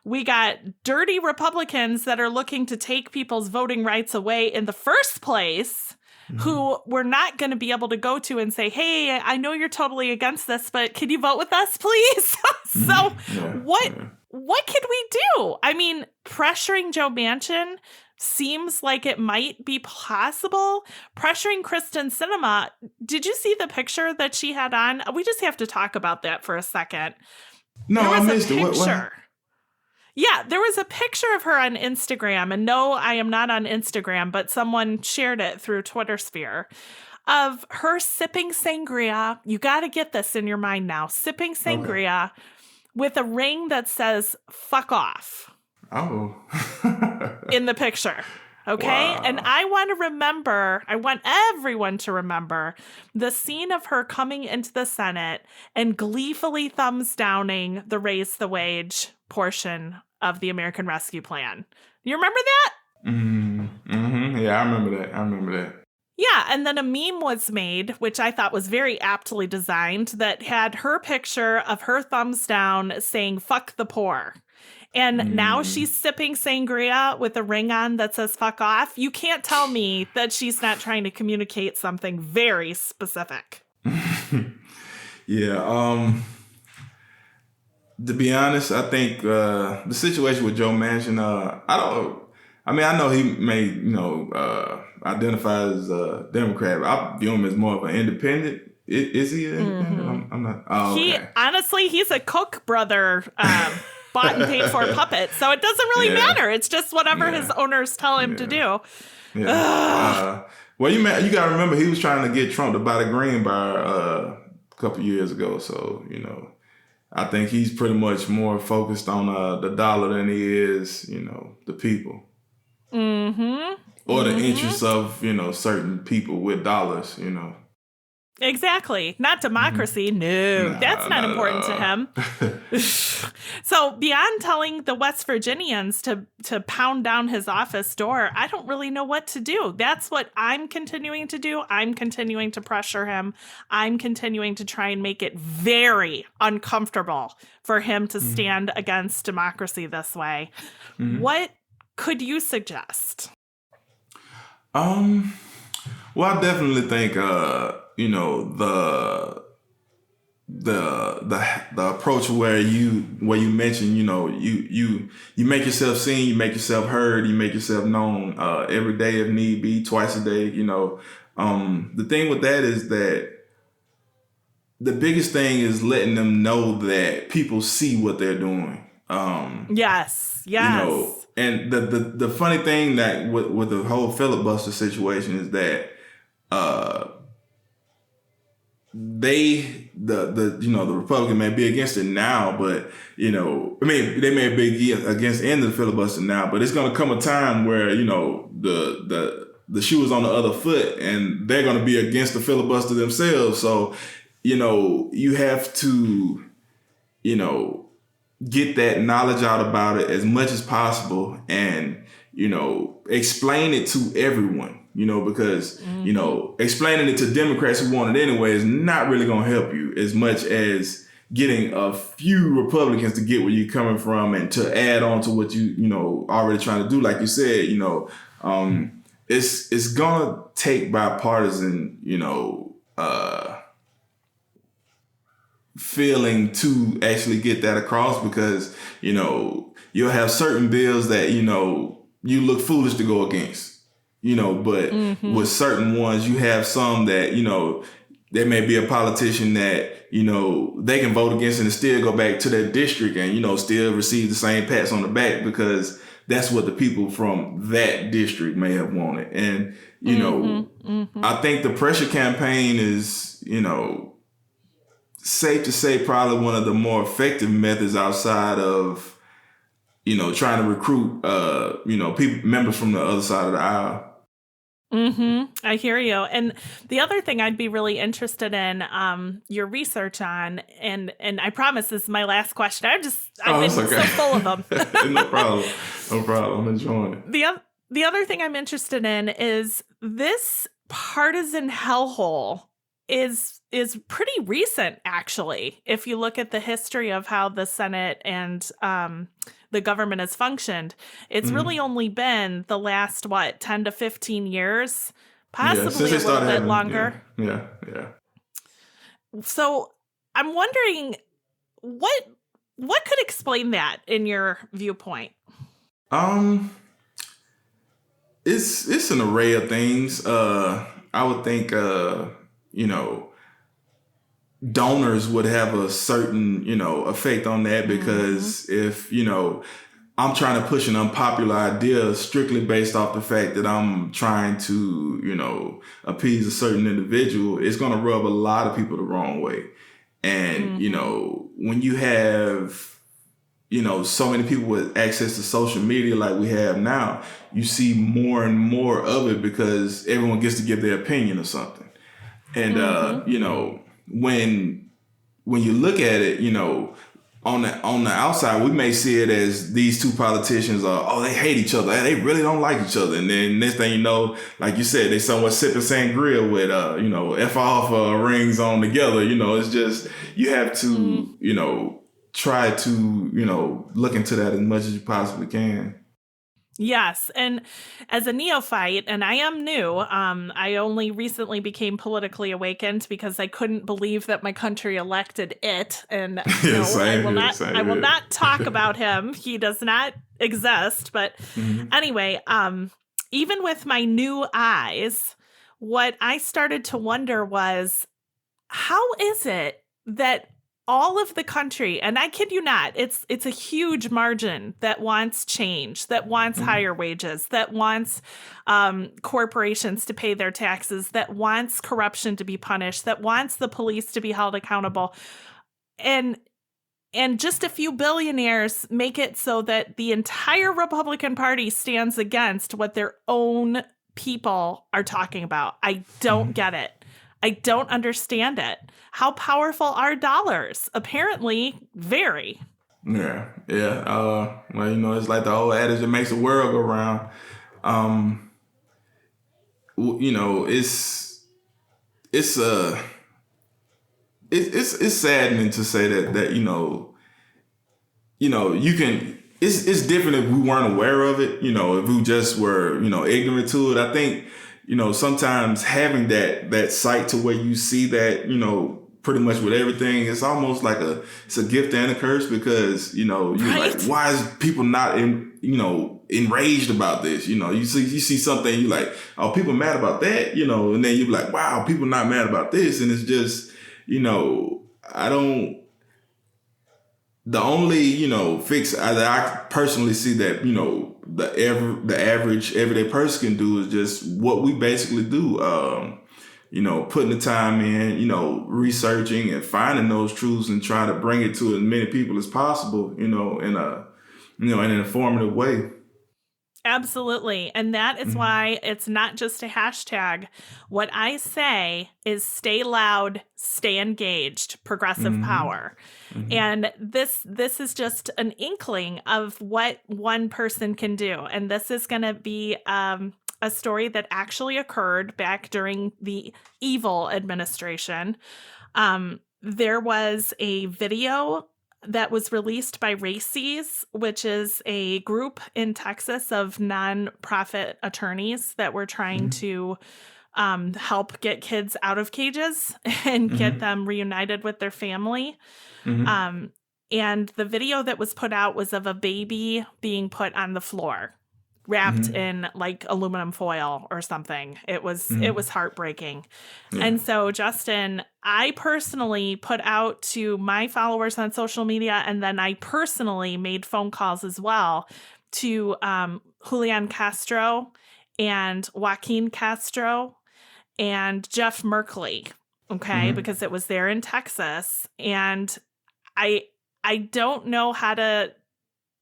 We got dirty Republicans that are looking to take people's voting rights away in the first place, who we're not going to be able to go to and say, hey, I know you're totally against this, but can you vote with us, please? What can we do? I mean, pressuring Joe Manchin seems like it might be possible. Pressuring Kyrsten Sinema, did you see the picture that she had on? We just have to talk about that for a second. No, I missed it. What? Yeah, there was a picture of her on Instagram, and no, I am not on Instagram, but someone shared it through Twitter sphere, of her sipping sangria. You got to get this in your mind now. Sipping sangria with a ring that says, fuck off. Oh. In the picture. Okay. Wow. And I want everyone to remember the scene of her coming into the Senate and gleefully thumbs downing the raise the wage portion of the American Rescue Plan. You remember that? Yeah, I remember that. Yeah, and then a meme was made, which I thought was very aptly designed, that had her picture of her thumbs down saying, fuck the poor. And now she's sipping sangria with a ring on that says fuck off. You can't tell me that she's not trying to communicate something very specific. Yeah. To be honest, I think the situation with Joe Manchin, I know he may, identify as a Democrat. I view him as more of an independent. Is he an independent? I'm not. Oh, okay. Honestly, he's a Koch brother bought and paid for puppet. So it doesn't really matter. It's just whatever his owners tell him to do. Yeah. Well, you got to remember, he was trying to get Trump to buy the green bar a couple years ago. So, I think he's pretty much more focused on the dollar than he is, the people. Or the interests of, certain people with dollars, Exactly. Not democracy. No, that's not important to him. So beyond telling the West Virginians to pound down his office door, I don't really know what to do. That's what I'm continuing to do. I'm continuing to pressure him. I'm continuing to try and make it very uncomfortable for him to stand against democracy this way. What could you suggest? Well, I definitely think, the approach where you mentioned, you make yourself seen, you make yourself heard, you make yourself known every day if need be, twice a day. The thing with that is that the biggest thing is letting them know that people see what they're doing. Yes. And the funny thing that with the whole filibuster situation is that the Republican may be against it now, but they may be against the end of the filibuster now, but it's going to come a time where the shoe is on the other foot and they're going to be against the filibuster themselves. So you have to get that knowledge out about it as much as possible and explain it to everyone. Because, explaining it to Democrats who want it anyway is not really going to help you as much as getting a few Republicans to get where you're coming from and to add on to what already trying to do. Like you said, it's going to take bipartisan, feeling to actually get that across because, you'll have certain bills that, you look foolish to go against. But with certain ones, you have some that, there may be a politician that, they can vote against and still go back to their district and, still receive the same pats on the back because that's what the people from that district may have wanted. And, I think the pressure campaign is, safe to say probably one of the more effective methods outside of, trying to recruit, members from the other side of the aisle. I hear you. And the other thing I'd be really interested in your research on, and I promise this is my last question. I've been so full of them. No problem. I'm enjoying it. The other thing I'm interested in is this partisan hellhole is pretty recent, actually. If you look at the history of how the Senate and the government has functioned, it's really only been the last 10 to 15 years, possibly a little bit longer. Yeah. So I'm wondering what could explain that in your viewpoint? It's an array of things. I would think donors would have a certain, effect on that because if, I'm trying to push an unpopular idea strictly based off the fact that I'm trying to, appease a certain individual, it's going to rub a lot of people the wrong way. And, when you have, so many people with access to social media like we have now, you see more and more of it because everyone gets to give their opinion or something. And, when you look at it, on the outside, we may see it as these two politicians they hate each other. They really don't like each other. And then next thing you know, like you said, they somewhat sipping sangria with, F off rings on together. It's just, you have to, try to, look into that as much as you possibly can. Yes. And as a neophyte, and I am new, I only recently became politically awakened because I couldn't believe that my country elected it. And I will not talk about him. He does not exist. But anyway, even with my new eyes, what I started to wonder was, how is it that all of the country, and I kid you not, it's a huge margin that wants change, that wants higher wages, that wants corporations to pay their taxes, that wants corruption to be punished, that wants the police to be held accountable. And just a few billionaires make it so that the entire Republican Party stands against what their own people are talking about. I don't get it. I don't understand it. How powerful are dollars? Apparently, very. Yeah. Well, it's like the old adage that makes the world go round. It's saddening to say that you can. It's different if we weren't aware of it. If we just were ignorant to it. I think sometimes having that sight to where you see that pretty much with everything. It's almost like it's a gift and a curse because, you're Right. like, why is people not enraged about this? You see something, you're like, oh, people mad about that, and then you're like, wow, people not mad about this. And it's just, the only, fix that I personally see that, the average everyday person can do is just what we basically do. Putting the time in, researching and finding those truths and trying to bring it to as many people as possible, in an informative way. Absolutely. And that is Mm-hmm. why it's not just a hashtag. What I say is stay loud, stay engaged, progressive Mm-hmm. power. Mm-hmm. And this is just an inkling of what one person can do. And this is going to be a story that actually occurred back during the evil administration. There was a video that was released by RACES, which is a group in Texas of nonprofit attorneys that were trying to help get kids out of cages and get them reunited with their family. And the video that was put out was of a baby being put on the floor, wrapped in like aluminum foil or something. It was heartbreaking. Yeah. And so, Justin, I personally put out to my followers on social media, and then I personally made phone calls as well to Julian Castro and Joaquin Castro and Jeff Merkley, okay, because it was there in Texas. And I don't know how to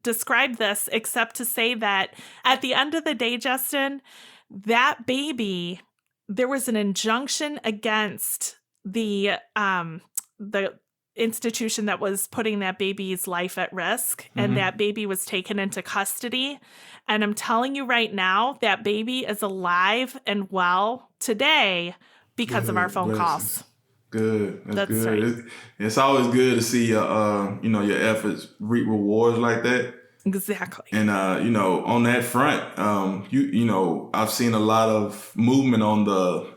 describe this except to say that at the end of the day, Justin, that baby, there was an injunction against the institution that was putting that baby's life at risk, and that baby was taken into custody. And I'm telling you right now, that baby is alive and well today because of our phone calls. Good. That's good. Right. It's always good to see your efforts reap rewards like that. Exactly. And on that front, I've seen a lot of movement on the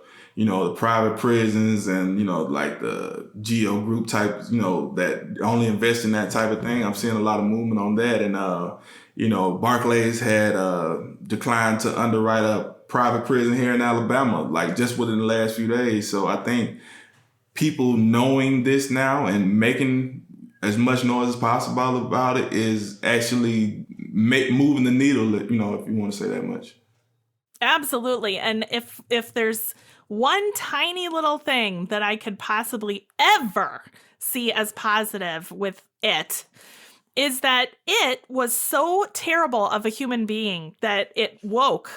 private prisons and like the geo group type, that only invest in that type of thing. I'm seeing a lot of movement on that, and Barclays had declined to underwrite a private prison here in Alabama, like just within the last few days. So I think people knowing this now and making as much noise as possible about it is actually moving the needle, if you want to say that much. Absolutely. And if there's one tiny little thing that I could possibly ever see as positive with it, is that it was so terrible of a human being that it woke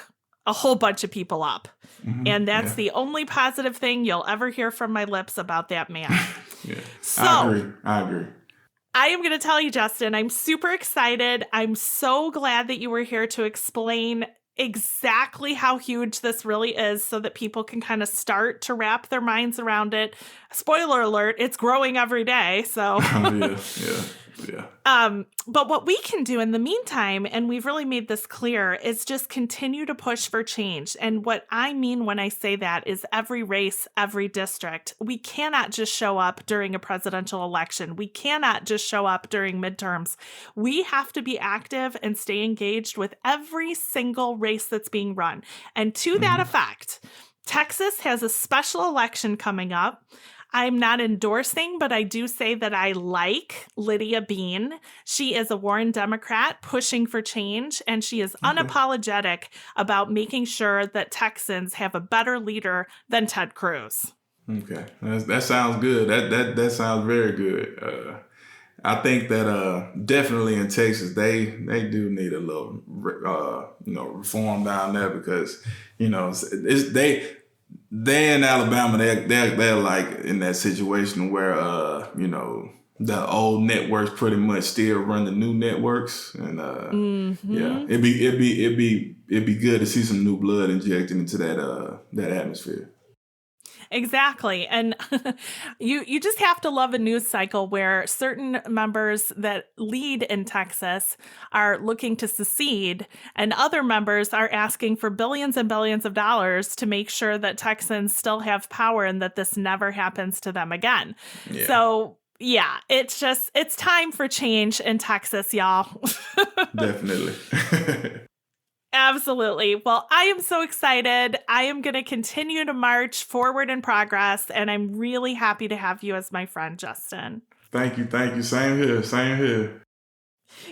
a whole bunch of people up. And that's the only positive thing you'll ever hear from my lips about that man. Yeah. So, I agree. I am going to tell you, Justin, I'm super excited. I'm so glad that you were here to explain exactly how huge this really is so that people can kind of start to wrap their minds around it. Spoiler alert, it's growing every day. So Yeah. But what we can do in the meantime, and we've really made this clear, is just continue to push for change. And what I mean when I say that is every race, every district. We cannot just show up during a presidential election. We cannot just show up during midterms. We have to be active and stay engaged with every single race that's being run. And to that effect, Texas has a special election coming up. I'm not endorsing, but I do say that I like Lydia Bean. She is a Warren Democrat pushing for change, and she is unapologetic about making sure that Texans have a better leader than Ted Cruz. Okay, that sounds good. That sounds very good. I think that definitely in Texas they do need a little reform down there because they in Alabama, they're like in that situation where the old networks pretty much still run the new networks, and it'd be good to see some new blood injected into that atmosphere. Exactly. And you just have to love a news cycle where certain members that lead in Texas are looking to secede and other members are asking for billions and billions of dollars to make sure that Texans still have power and that this never happens to them again. Yeah. So yeah, it's time for change in Texas, y'all. Definitely. Absolutely. Well, I am so excited. I am going to continue to march forward in progress, and I'm really happy to have you as my friend, Justin. Thank you. Same here.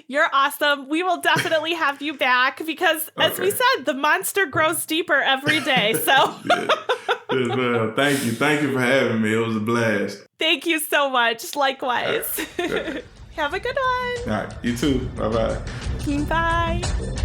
You're awesome. We will definitely have you back because, as we said, the monster grows deeper every day. So, Yes, well, thank you for having me. It was a blast. Thank you so much. Likewise. Right. Have a good one. All right. You too. Bye-bye. Bye.